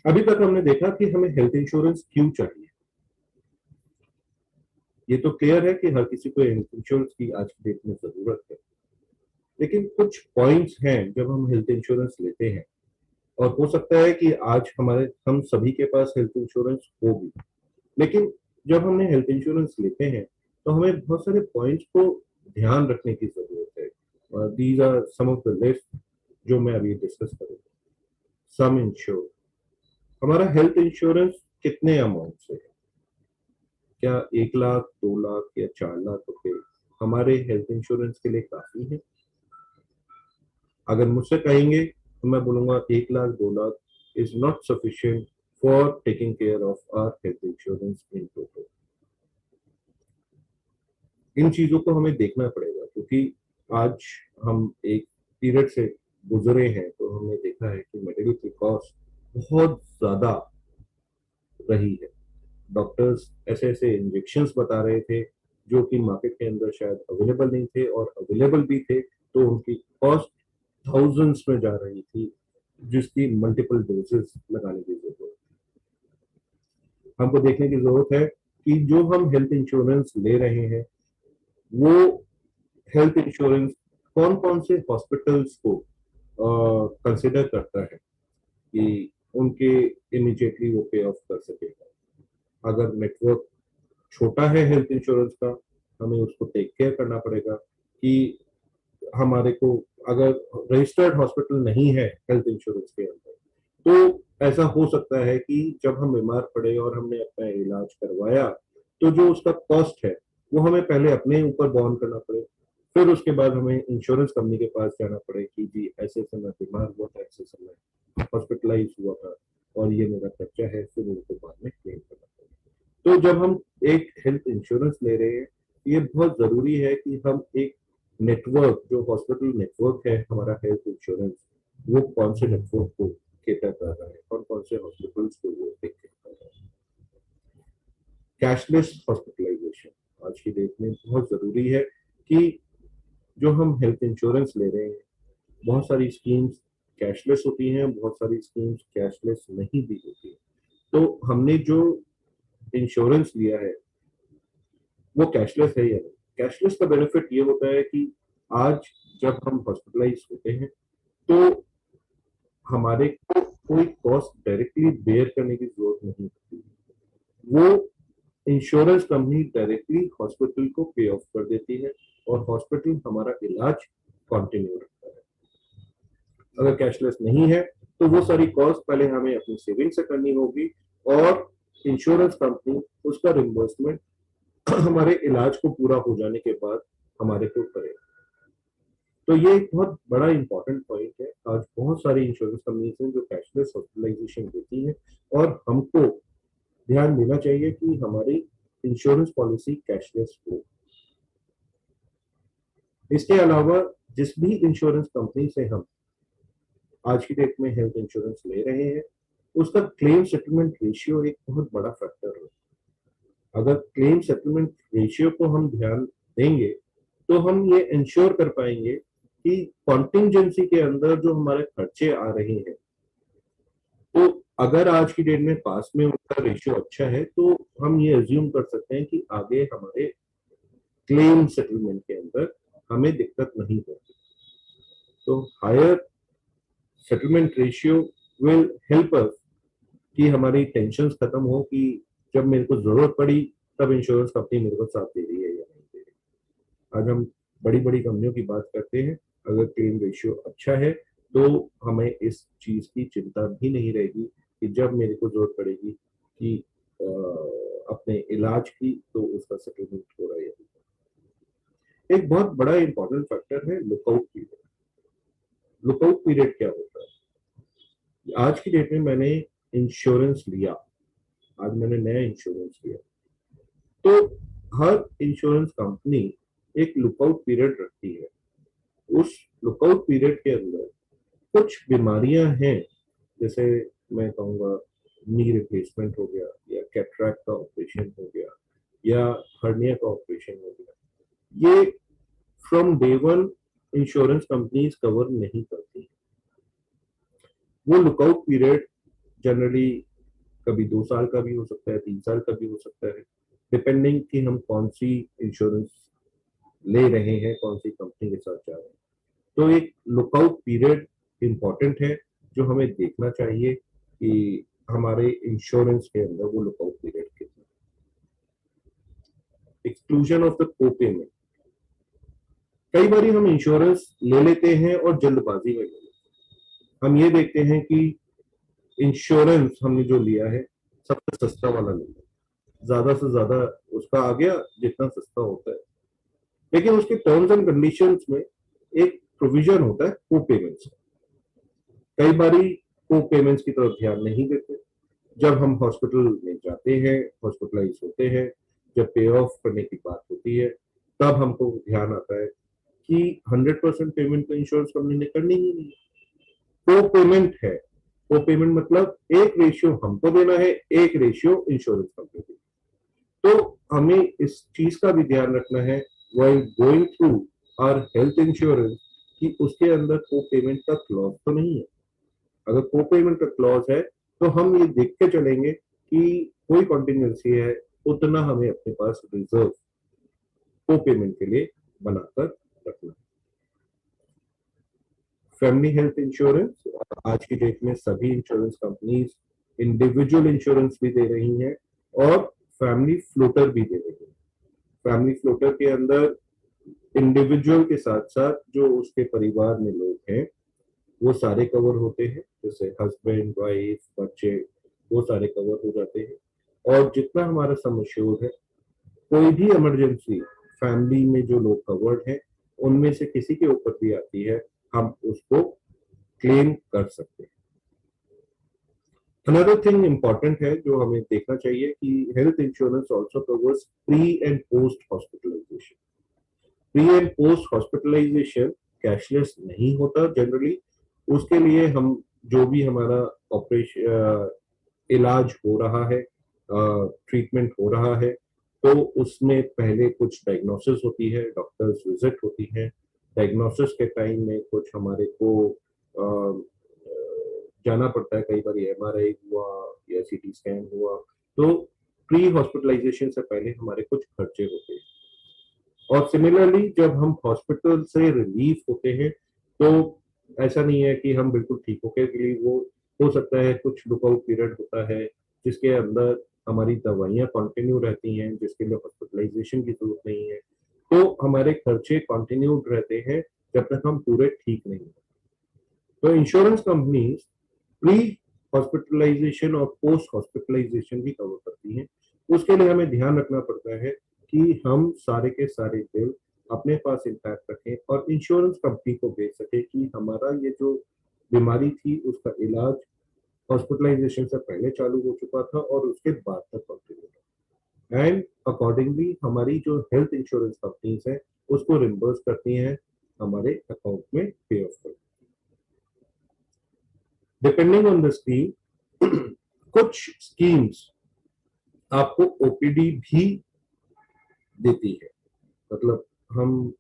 अभी तक हमने देखा कि हमें हेल्थ इंश्योरेंस क्यों चाहिए। ये तो क्लियर है कि हर किसी को हेल्थ इंश्योरेंस की आज की डेट में जरूरत है, लेकिन कुछ पॉइंट्स हैं जब हम हेल्थ इंश्योरेंस लेते हैं, और हो सकता है कि आज हम सभी के पास हेल्थ इंश्योरेंस हो भी, लेकिन जब हमने हेल्थ इंश्योरेंस लेते हैं तो हमें बहुत सारे पॉइंट्स को ध्यान रखने की जरूरत है। These are some of the list जो मैं अभी डिस्कस करूंगा। सम इंश्योर, हमारा हेल्थ इंश्योरेंस कितने अमाउंट से है? क्या 1 लाख, 2 लाख या 4 लाख रुपए हमारे हेल्थ इंश्योरेंस के लिए काफी है? अगर मुझसे कहेंगे तो मैं बोलूंगा 1 lakh, 2 lakh is not sufficient for taking care of our health insurance in total. इन चीजों को हमें देखना पड़ेगा, क्योंकि आज हम एक पीरियड से गुजरे हैं तो हमने देखा है कि मेडिकल की कॉस्ट बहुत ज्यादा रही है। डॉक्टर्स ऐसे ऐसे इंजेक्शंस बता रहे थे जो कि मार्केट के अंदर शायद अवेलेबल नहीं थे, और अवेलेबल भी थे तो उनकी कॉस्ट थाउजेंड्स में जा रही थी, जिसकी मल्टीपल डोजेस लगाने की जरूरत है। हमको देखने की जरूरत है कि जो हम हेल्थ इंश्योरेंस ले रहे हैं वो हेल्थ इंश्योरेंस कौन कौन से हॉस्पिटल्स को कंसिडर करता है कि उनके इमीडिएटली वो पे ऑफ कर सकेगा। अगर नेटवर्क छोटा है हेल्थ इंश्योरेंस का, हमें उसको टेक केयर करना पड़ेगा कि हमारे को अगर रजिस्टर्ड हॉस्पिटल नहीं है हेल्थ इंश्योरेंस के अंदर, तो ऐसा हो सकता है कि जब हम बीमार पड़े और हमने अपना इलाज करवाया तो जो उसका कॉस्ट है वो हमें पहले अपने ऊपर बॉर्न करना पड़े, फिर उसके बाद हमें इंश्योरेंस कंपनी के पास जाना पड़े कि जी ऐसे समय बीमार हुआ था, ऐसे समय हॉस्पिटलाइज हुआ था और ये मेरा खर्चा है, फिर उनको बाद में क्लेम करना पड़ेगा। तो जब हम एक हेल्थ इंश्योरेंस ले रहे हैं, ये बहुत जरूरी है कि हम एक नेटवर्क, जो हॉस्पिटल नेटवर्क है हमारा हेल्थ इंश्योरेंस, वो कौन से नेटवर्क को केटर कर रहा है, कौन कौन से हॉस्पिटल्स को वो टेक केयर कर रहा है। कैशलेस हॉस्पिटलाइजेशन आज की डेट में बहुत जरूरी है कि जो हम हेल्थ इंश्योरेंस ले रहे हैं, बहुत सारी स्कीम्स कैशलेस होती हैं, बहुत सारी स्कीम्स कैशलेस नहीं भी होती है। तो हमने जो इंश्योरेंस लिया है वो कैशलेस है या नहीं। कैशलेस का बेनिफिट ये होता है कि आज जब हम हॉस्पिटलाइज होते हैं तो हमारे को कोई कॉस्ट डायरेक्टली बेयर करने की जरूरत नहीं होती, वो इंश्योरेंस कंपनी डायरेक्टली हॉस्पिटल को पे ऑफ कर देती है और हॉस्पिटल हमारा इलाज कंटिन्यू रखता है। अगर कैशलेस नहीं है तो वो सारी कॉस्ट पहले हमें अपनी सेविंग से करनी होगी, और इंश्योरेंस कंपनी उसका रिम्बर्समेंट हमारे इलाज को पूरा हो जाने के बाद हमारे को करेगा। तो ये एक बहुत बड़ा इंपॉर्टेंट पॉइंट है। आज बहुत सारी इंश्योरेंस कंपनीज हैं जो कैशलेस हॉस्पिटलाइजेशन देती हैं, और हमको ध्यान देना चाहिए कि हमारी इंश्योरेंस पॉलिसी कैशलेस हो। इसके अलावा जिस भी इंश्योरेंस कंपनी से हम आज की डेट में हेल्थ इंश्योरेंस ले रहे हैं, उसका क्लेम सेटलमेंट रेशियो एक बहुत बड़ा फैक्टर है। अगर क्लेम सेटलमेंट रेशियो को हम ध्यान देंगे तो हम ये इंश्योर कर पाएंगे कि कॉन्टिंजेंसी के अंदर जो हमारे खर्चे आ रहे हैं, तो अगर आज की डेट में पास में उनका रेशियो अच्छा है तो हम ये अज्यूम कर सकते हैं कि आगे हमारे क्लेम सेटलमेंट के अंदर हमें दिक्कत नहीं होगी। तो higher settlement ratio will help us कि हमारी टेंशन खत्म हो कि जब मेरे को जरूरत पड़ी तब इंश्योरेंस कंपनी मेरे को साथ दे रही है या नहीं दे रही। आज हम बड़ी बड़ी कंपनियों की बात करते हैं, अगर क्लेम रेशियो अच्छा है तो हमें इस चीज की चिंता भी नहीं रहेगी कि जब मेरे को जरूरत पड़ेगी कि अपने इलाज की, तो उसका सेटलमेंट हो रहा है या नहीं। एक बहुत बड़ा इंपॉर्टेंट फैक्टर है लुकआउट पीरियड। लुकआउट पीरियड क्या होता है? आज की डेट में मैंने इंश्योरेंस लिया, आज मैंने नया इंश्योरेंस लिया, तो हर इंश्योरेंस कंपनी एक लुकआउट पीरियड रखती है। उस लुकआउट पीरियड के अंदर कुछ बीमारियां हैं, जैसे मैं कहूँगा नी रिप्लेसमेंट हो गया, या कैटरैक्ट का ऑपरेशन हो गया, या हर्निया का ऑपरेशन हो गया, ये from day one insurance companies cover नहीं करती। वो लुकआउट पीरियड जनरली कभी 2 साल का भी हो सकता है, 3 साल का भी हो सकता है, डिपेंडिंग कि हम कौन सी इंश्योरेंस ले रहे हैं, कौन सी कंपनी के साथ जा रहे हैं। तो एक लुकआउट पीरियड इंपॉर्टेंट है जो हमें देखना चाहिए कि हमारे इंश्योरेंस के अंदर वो लुकआउट पीरियड कितना। एक्सक्लूजन ऑफ द को पेमेंट, कई बार हम इंश्योरेंस ले लेते हैं और जल्दबाजी में ले लेते हैं। हम ये देखते हैं कि इंश्योरेंस हमने जो लिया है सबसे सस्ता वाला लिया, ज्यादा से ज्यादा उसका आ गया जितना सस्ता होता है, लेकिन उसके टर्म्स एंड कंडीशंस में एक प्रोविजन होता है को पेमेंट्स। कई बारी को पेमेंट्स की तरफ ध्यान नहीं देते। जब हम हॉस्पिटल में जाते हैं, हॉस्पिटलाइज होते हैं, जब पे ऑफ करने की बात होती है, तब हमको ध्यान आता है कि 100% पेमेंट तो इंश्योरेंस कंपनी ने करनी ही नहीं। को पेमेंट है, को पेमेंट मतलब एक रेशियो हमको देना है, एक रेशियो इंश्योरेंस कंपनी को। तो हमें इस चीज का भी ध्यान रखना है while going through our health insurance कि उसके अंदर को पेमेंट का क्लॉज तो नहीं है। अगर को पेमेंट का क्लॉज है तो हम ये देख के चलेंगे कि कोई कॉन्टिजेंसी है, उतना हमें अपने पास रिजर्व को पेमेंट के लिए बनाकर रखना। फैमिली हेल्थ इंश्योरेंस, आज की डेट में सभी इंश्योरेंस कंपनीज इंडिविजुअल इंश्योरेंस भी दे रही हैं और फैमिली फ्लोटर भी दे रही है। फैमिली फ्लोटर के अंदर इंडिविजुअल के साथ साथ जो उसके परिवार में लोग हैं वो सारे कवर होते हैं, जैसे हस्बैंड, वाइफ, बच्चे, वो सारे कवर हो जाते हैं। और जितना हमारा सम एश्योर्ड है, कोई भी इमरजेंसी फैमिली में जो लोग कवर्ड हैं उनमें से किसी के ऊपर भी आती है, हम उसको क्लेम कर सकते हैं। अनदर थिंग इंपॉर्टेंट है जो हमें देखना चाहिए कि health insurance also covers pre and post hospitalisation. Pre and post hospitalisation cashless नहीं होता जनरली। उसके लिए हम जो भी हमारा ऑपरेशन इलाज हो रहा है, ट्रीटमेंट हो रहा है, तो उसमें पहले कुछ डायग्नोसिस होती है, डॉक्टर्स विजिट होती है। डायग्नोसिस के टाइम में कुछ हमारे को जाना पड़ता है, कई बार एमआरआई हुआ या सीटी स्कैन हुआ, तो प्री हॉस्पिटलाइजेशन से पहले हमारे कुछ खर्चे होते हैं। और सिमिलरली जब हम हॉस्पिटल से रिलीफ होते हैं तो ऐसा नहीं है कि हम बिल्कुल ठीक होके रिलीव हो सकता है कुछ लुकआउट पीरियड होता है जिसके अंदर हमारी दवाइयाँ कंटिन्यू रहती हैं, जिसके लिए हॉस्पिटलाइजेशन की जरूरत नहीं है, तो हमारे खर्चे कंटिन्यूड रहते हैं जब तक हम पूरे ठीक नहीं होते। तो इंश्योरेंस कंपनीज प्री हॉस्पिटलाइजेशन और पोस्ट हॉस्पिटलाइजेशन भी कवर करती हैं। उसके लिए हमें ध्यान रखना पड़ता है कि हम सारे के सारे बिल अपने पास इंटैक्ट रखें और इंश्योरेंस कंपनी को भेज सके कि हमारा ये जो बीमारी थी उसका इलाज हॉस्पिटलाइजेशन से पहले चालू हो चुका था और उसके बाद तक कंटिन्यू था। एंड अकॉर्डिंगली हमारी जो हेल्थ इंश्योरेंस कंपनीज है उसको रिम्बर्स करती हैं, हमारे अकाउंट में पे ऑफ करती हैं। डिपेंडिंग ऑन द स्कीम, कुछ स्कीम्स आपको ओपीडी भी देती है। मतलब हम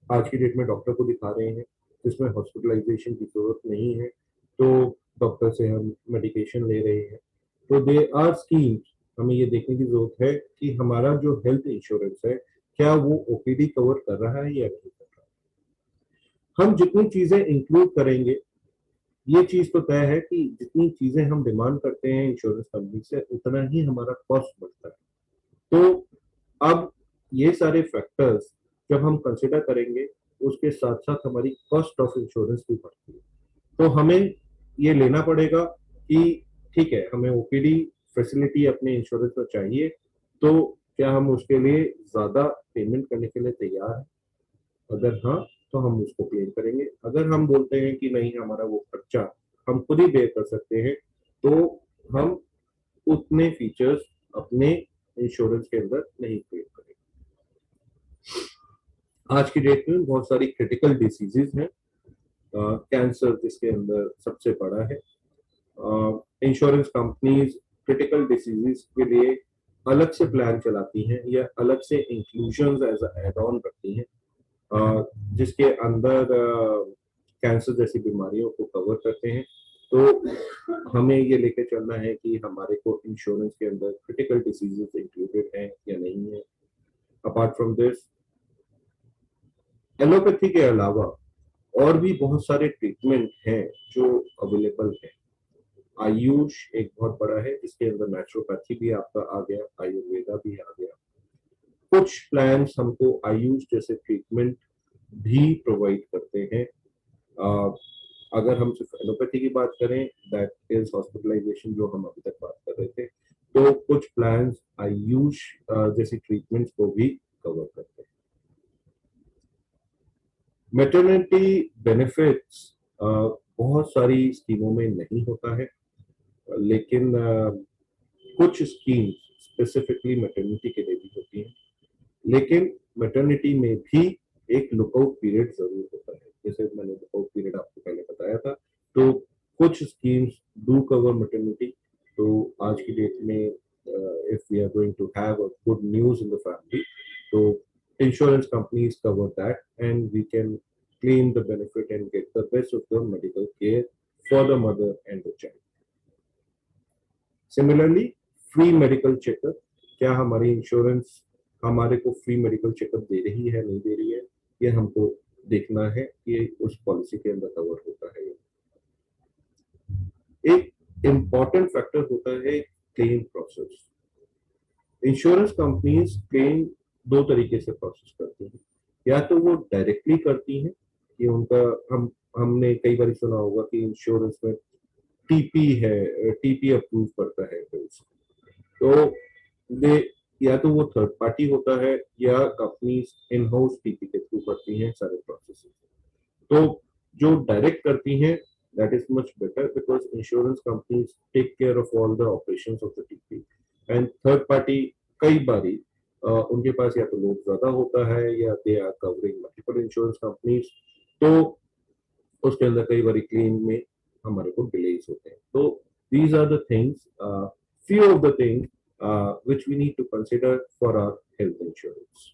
आज की डेट में डॉक्टर को दिखा रहे हैं जिसमें हॉस्पिटलाइजेशन की जरूरत नहीं है, तो डॉक्टर से हम मेडिकेशन ले रहे हैं, तो दे आर स्कीम्स। हमें ये देखने की जरूरत है कि हमारा जो हेल्थ इंश्योरेंस है क्या वो ओपीडी कवर कर रहा है या नहीं कर रहा है। हम जितनी चीजें इंक्लूड करेंगे, ये चीज तो तय है कि जितनी चीजें हम डिमांड करते हैं इंश्योरेंस कंपनी से उतना ही हमारा कॉस्ट बढ़ता है। तो अब ये सारे फैक्टर्स जब हम कंसिडर करेंगे उसके साथ साथ हमारी कॉस्ट ऑफ इंश्योरेंस भी बढ़ती है। तो हमें ये लेना पड़ेगा कि ठीक है, हमें ओपीडी फैसिलिटी अपने इंश्योरेंस में चाहिए, तो क्या हम उसके लिए ज्यादा पेमेंट करने के लिए तैयार हैं? अगर हाँ, तो हम उसको क्लेम करेंगे। अगर हम बोलते हैं कि नहीं, हमारा वो खर्चा हम खुद ही बेयर कर सकते हैं, तो हम उतने फीचर्स अपने इंश्योरेंस के अंदर नहीं क्लेम करेंगे। आज की डेट में बहुत सारी क्रिटिकल डिसीजेज हैं, कैंसर जिसके अंदर सबसे बड़ा है। इंश्योरेंस कंपनीज क्रिटिकल डिसीजेज के लिए अलग से प्लान चलाती हैं या अलग से इंक्लूजन एज एड ऑन रखती हैं, जिसके अंदर कैंसर जैसी बीमारियों को कवर करते हैं। तो हमें ये लेके चलना है कि हमारे को इंश्योरेंस के अंदर क्रिटिकल डिसीजेस इंक्लूडेड हैं या नहीं है। अपार्ट फ्रॉम दिस, एलोपैथी के अलावा और भी बहुत सारे ट्रीटमेंट हैं जो अवेलेबल हैं। आयुष एक बहुत बड़ा है, जिसके अंदर नेचुरोपैथी भी आपका आ गया, आयुर्वेदा भी आ गया। कुछ प्लान्स हमको आयुष जैसे ट्रीटमेंट भी प्रोवाइड करते हैं। अ, अगर हम सिर्फ एलोपैथी की बात करें, दैट इज हॉस्पिटलाइजेशन जो हम अभी तक बात कर रहे थे, तो कुछ प्लान्स आयुष जैसी ट्रीटमेंट्स को भी कवर करते हैं। मैटरनिटी बेनिफिट्स बहुत सारी स्कीमों में नहीं होता है, लेकिन कुछ स्कीम्स स्पेसिफिकली मैटरनिटी के लिए भी होती हैं। लेकिन मैटरनिटी में भी एक लुकआउट पीरियड जरूर होता है, जैसे मैंने लुकआउट पीरियड आपको पहले बताया था। तो कुछ स्कीम्स डू कवर मैटरनिटी। तो आज की डेट में if we are going to have a good news in the family, तो insurance companies cover that, and we can claim the benefit and get the best of the medical care for the mother and the child. Similarly, free medical checkup, क्या हमारी insurance हमारे को free medical checkup दे रही है नहीं दे रही है, ये हमको देखना है कि उस पॉलिसी के अंदर कवर होता है। एक इम्पॉर्टेंट फैक्टर होता है claim process. Insurance companies claim दो तरीके से प्रोसेस करती हैं। या तो वो डायरेक्टली करती हैं कि उनका हमने कई बार सुना होगा कि इंश्योरेंस में टीपी है, टीपी अप्रूव करता है बिल्स, तो दे या तो वो थर्ड पार्टी होता है या कंपनी इन हाउस टीपी के थ्रू करती हैं सारे प्रोसेस। तो जो डायरेक्ट करती हैं, that is much better because insurance companies take care of all the operations of the TP. And third party कई बारी उनके पास या तो लोग ज्यादा होता है या they are covering multiple insurance companies, तो उसके अंदर कई बारी क्लेम में हमारे को डिलेज होते हैं। तो these are the things, few of the things which we need to consider for our health insurance.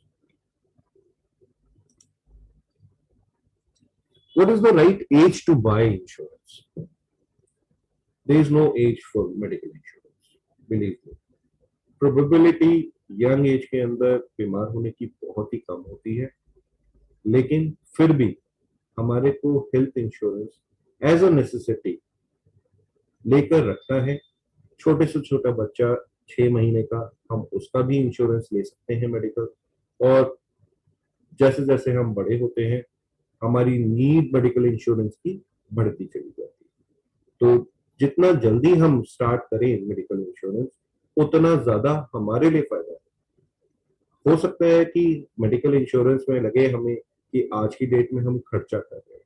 What is the right age to buy insurance? There is no age for medical insurance, believe me. Probability young age के अंदर बीमार होने की बहुत ही कम होती है, लेकिन फिर भी हमारे को health insurance as a necessity लेकर रखना है। छोटे से छोटा बच्चा 6 महीने का, हम उसका भी इंश्योरेंस ले सकते हैं मेडिकल। और जैसे जैसे हम बड़े होते हैं, हमारी नीड मेडिकल इंश्योरेंस की बढ़ती चली जाती है। तो जितना जल्दी हम स्टार्ट करें मेडिकल इंश्योरेंस, उतना ज्यादा हमारे लिए फायदा है। हो सकता है कि मेडिकल इंश्योरेंस में लगे हमें कि आज की डेट में हम खर्चा कर रहे हैं।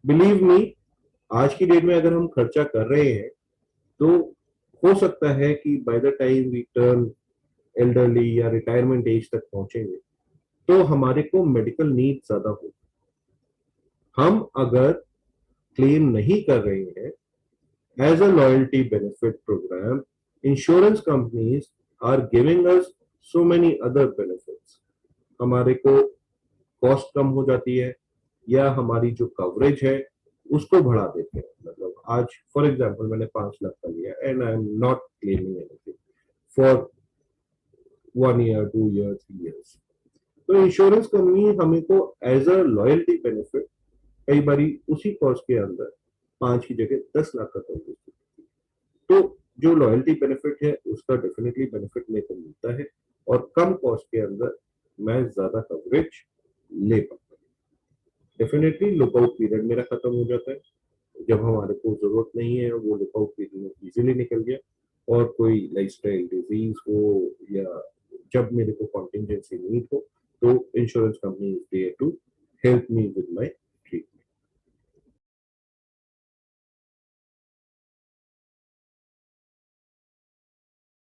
बिलीव मी, आज की डेट में अगर हम खर्चा कर रहे हैं, तो हो सकता है कि by the time we turn elderly या रिटायरमेंट एज तक पहुंचेंगे, तो हमारे को मेडिकल नीड ज्यादा हो। हम अगर क्लेम नहीं कर रहे हैं, as a loyalty benefit program, insurance companies are giving us so many other benefits. हमारे को कॉस्ट कम हो जाती है या हमारी जो कवरेज है उसको बढ़ा देते हैं। मतलब आज फॉर एग्जांपल मैंने 5 लाख का लिया and I am not claiming anything for 1 year, 2 year, 3 years, तो इंश्योरेंस कंपनी हमें को एज अ लॉयल्टी बेनिफिट कई बारी उसी कॉस्ट के अंदर 5 की जगह 10 लाख का कवरेज देती है। तो जो लॉयल्टी बेनिफिट है उसका डेफिनेटली बेनिफिट मेरे को मिलता है और कम कॉस्ट के अंदर मैं ज्यादा कवरेज ले पाता हूँ। डेफिनेटली लुकआउट पीरियड मेरा खत्म हो जाता है। जब हमारे को जरूरत नहीं है, वो लुकआउट पीरियड में इजीली निकल गया। और कोई लाइफस्टाइल डिजीज हो या जब मेरे को कॉन्टिजेंसी नीड हो, तो insurance company is there to help me with my